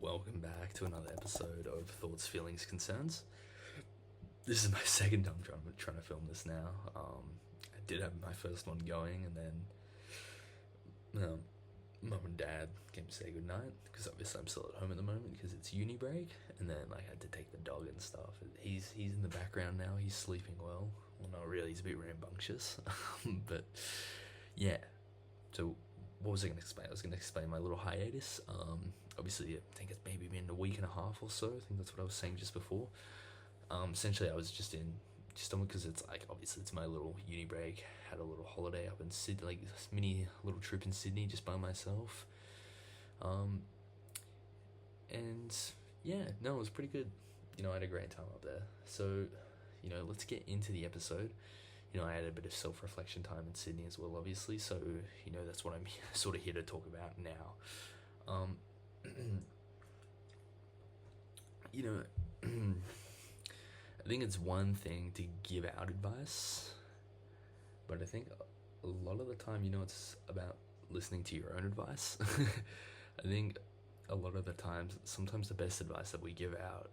Welcome back to another episode of Thoughts, Feelings, Concerns. This is my second time trying to film this now. I did have my first one going, and then mum and dad came to say goodnight, because obviously I'm still at home at the moment because it's uni break, and then I had to take the dog and stuff. He's in the background now, he's sleeping well. Well, not really, he's a bit rambunctious. But yeah, so what was I going to explain? I was going to explain my little hiatus. Obviously, I think it's maybe been a week and a half or so. I think that's what I was saying just before. Essentially, I was just because it's like, obviously it's my little uni break. Had a little holiday up in Sydney, like this mini little trip in Sydney just by myself. And yeah, no, it was pretty good. I had a great time up there. So, let's get into the episode. I had a bit of self-reflection time in Sydney as well, obviously, so, that's what I'm sort of here to talk about now. I think it's one thing to give out advice, but I think a lot of the time, it's about listening to your own advice. I think a lot of the times, sometimes the best advice that we give out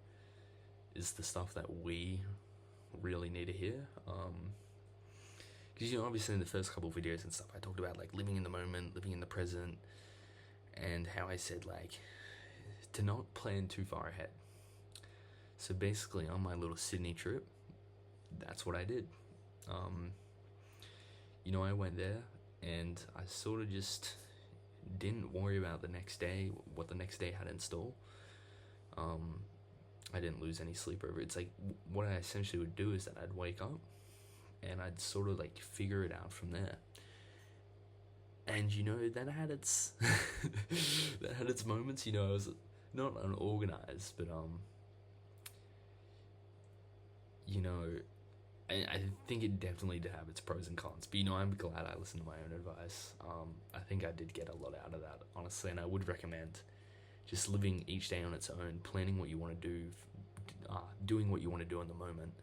is the stuff that we really need to hear. Because, obviously in the first couple of videos and stuff, I talked about, like, living in the moment, living in the present, and how I said, like, to not plan too far ahead. So basically, on my little Sydney trip, that's what I did. I went there, and I sort of just didn't worry about the next day, what the next day had in store. I didn't lose any sleep over it. It's like, what I essentially would do is that I'd wake up, and I'd sort of like figure it out from there. And that had its that had its moments. I was not unorganized, but I think it definitely did have its pros and cons. But I'm glad I listened to my own advice. I think I did get a lot out of that, honestly, and I would recommend just living each day on its own, planning what you want to do, doing what you want to do in the moment.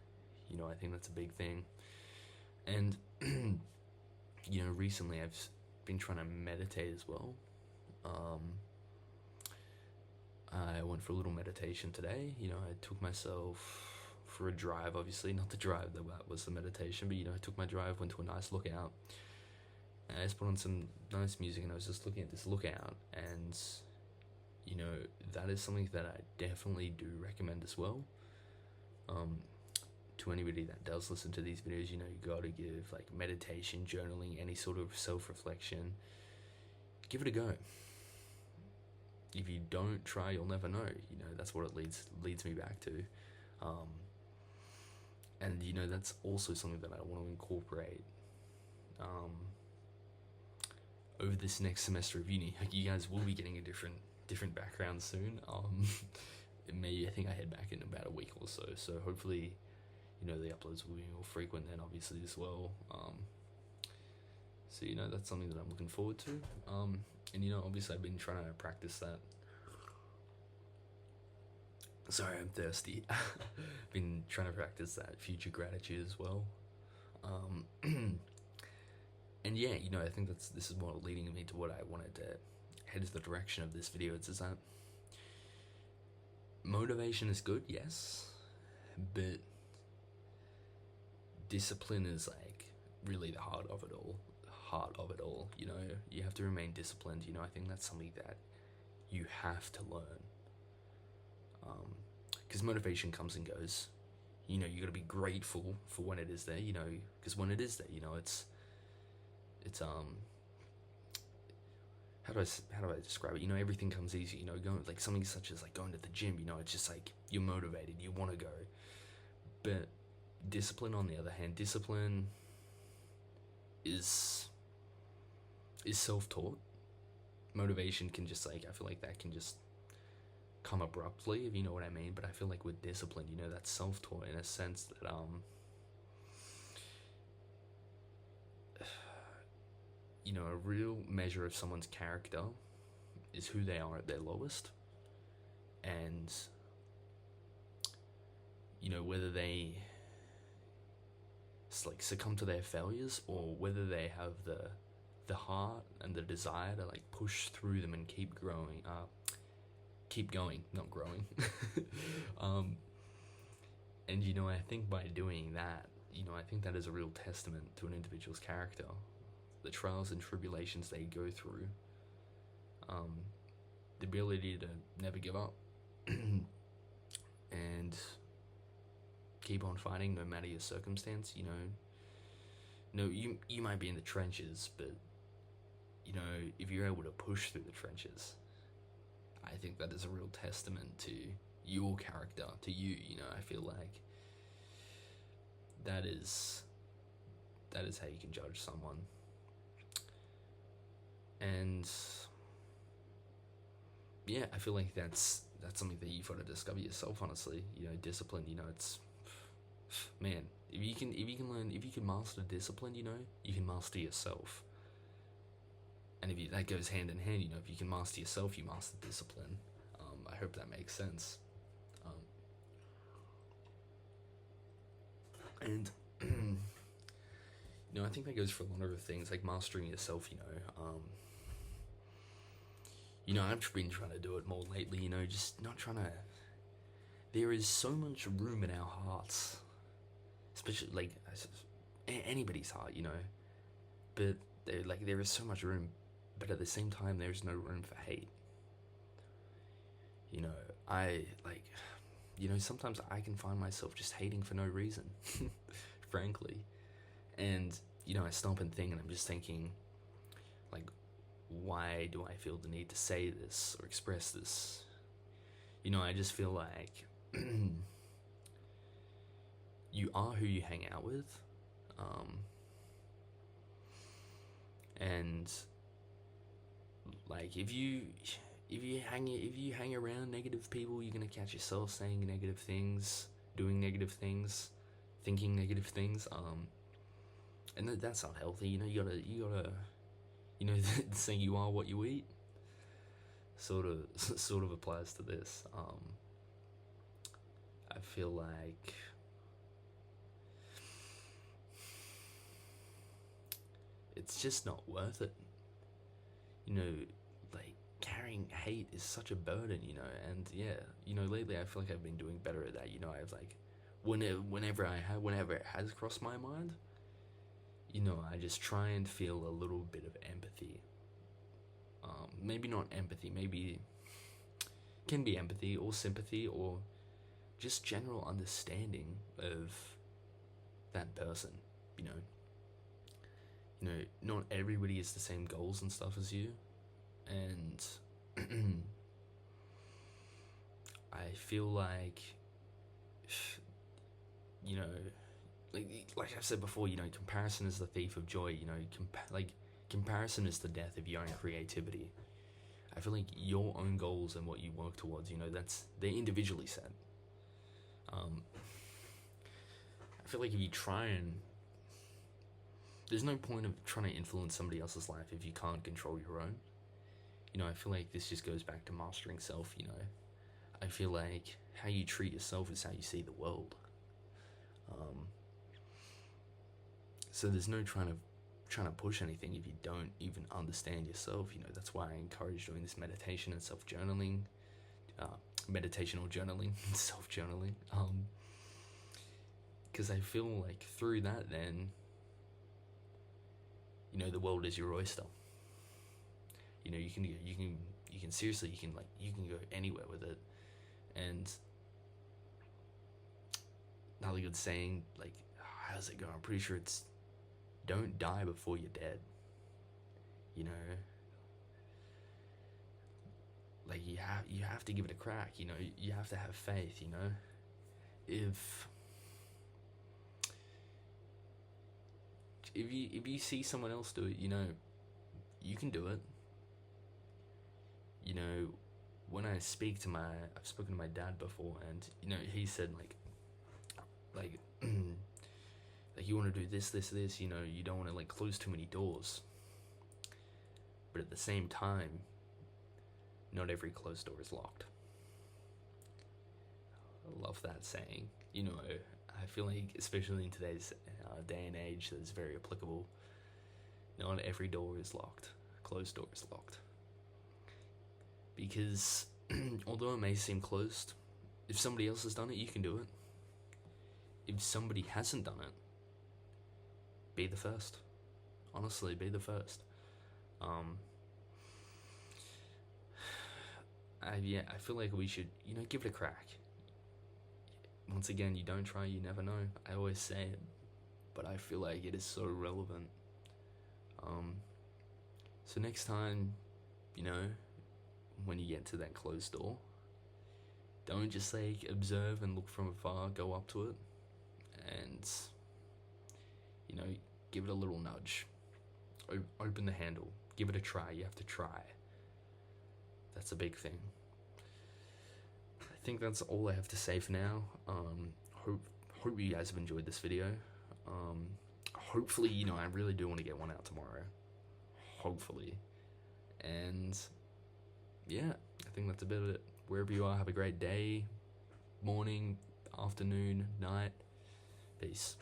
I think that's a big thing. And recently I've been trying to meditate as well. I went for a little meditation today. I took myself for a drive, obviously not the drive that was the meditation, but I took my drive, went to a nice lookout, and I just put on some nice music, and I was just looking at this lookout, and that is something that I definitely do recommend as well. To anybody that does listen to these videos, you gotta give, like, meditation, journaling, any sort of self-reflection, give it a go. If you don't try, you'll never know. That's what it leads me back to. And that's also something that I want to incorporate over this next semester of uni. Like, you guys will be getting a different background soon. I think I head back in about a week or so. So hopefully, the uploads will be more frequent then, obviously, as well. So that's something that I'm looking forward to. And obviously I've been trying to practice that. Sorry, I'm thirsty. Been trying to practice that future gratitude as well. And yeah, I think this is more leading me to what I wanted to head to the direction of this video. Is that motivation is good, yes, but discipline is, like, really the heart of it all. You have to remain disciplined. I think that's something that you have to learn. Because motivation comes and goes. You gotta be grateful for when it is there. Because when it is there, it's how do I describe it? Everything comes easy. Going, like, something such as, like, going to the gym. It's just like you're motivated, you want to go. But discipline, on the other hand, discipline is self-taught. Motivation can just, like, I feel like that can just come abruptly, if you know what I mean. But I feel like with discipline, that's self-taught in a sense that a real measure of someone's character is who they are at their lowest, and whether they succumb to their failures, or whether they have the heart and the desire to, like, push through them and keep growing up, keep going, not growing. um, and I think by doing that, I think that is a real testament to an individual's character, the trials and tribulations they go through, the ability to never give up, and keep on fighting no matter your circumstance. No, you might be in the trenches, but if you're able to push through the trenches, I think that is a real testament to your character, to you. I feel like that is how you can judge someone. And yeah, I feel like that's something that you've got to discover yourself, honestly. Discipline, it's, man, if you can master discipline, you can master yourself. And that goes hand in hand. If you can master yourself, you master discipline. I hope that makes sense. And I think that goes for a lot of things, like mastering yourself. I've been trying to do it more lately. Just not trying to. There is so much room in our hearts, especially like anybody's heart, but there is so much room, but at the same time there's no room for hate. Sometimes I can find myself just hating for no reason, frankly. And I stop and think, and I'm just thinking, like, why do I feel the need to say this or express this? I just feel like you are who you hang out with, and like if you hang around negative people, you're gonna catch yourself saying negative things, doing negative things, thinking negative things, and that's not healthy. You gotta saying you are what you eat sort of applies to this. I feel like it's just not worth it. Like, carrying hate is such a burden, and yeah, lately I feel like I've been doing better at that. I've like, whenever it has crossed my mind, I just try and feel a little bit of empathy. Maybe not empathy, maybe can be empathy or sympathy or just general understanding of that person. Not everybody has the same goals and stuff as you, and I feel like, like I've said before, comparison is the thief of joy. Comparison is the death of your own creativity. I feel like your own goals and what you work towards, they're individually set. I feel like if you try and, there's no point of trying to influence somebody else's life if you can't control your own. I feel like this just goes back to mastering self. I feel like how you treat yourself is how you see the world. So there's no trying to push anything if you don't even understand yourself. That's why I encourage doing this meditation and self-journaling, meditation or journaling, self-journaling, because I feel like through that, then the world is your oyster. You can seriously, you can go anywhere with it. And another good saying, like, how's it go? I'm pretty sure it's, don't die before you're dead. Like, you have to give it a crack. You have to have faith. If you see someone else do it, you can do it. When I've spoken to my dad before, and he said like you want to do this, you don't want to like close too many doors, but at the same time, not every closed door is locked. I love that saying. I feel like, especially in today's day and age, that's very applicable. Not every door is locked. Closed door is locked. Because although it may seem closed, if somebody else has done it, you can do it. If somebody hasn't done it, be the first. Honestly, be the first. I feel like we should, give it a crack. Once again, you don't try, you never know. I always say it, but I feel like it is so relevant. So next time, when you get to that closed door, don't just observe and look from afar, go up to it and, give it a little nudge. Open the handle, give it a try. You have to try. That's a big thing. I think that's all I have to say for now. Hope you guys have enjoyed this video. Hopefully, I really do want to get one out tomorrow. Hopefully. And yeah, I think that's a bit of it. Wherever you are, have a great day, morning, afternoon, night. Peace.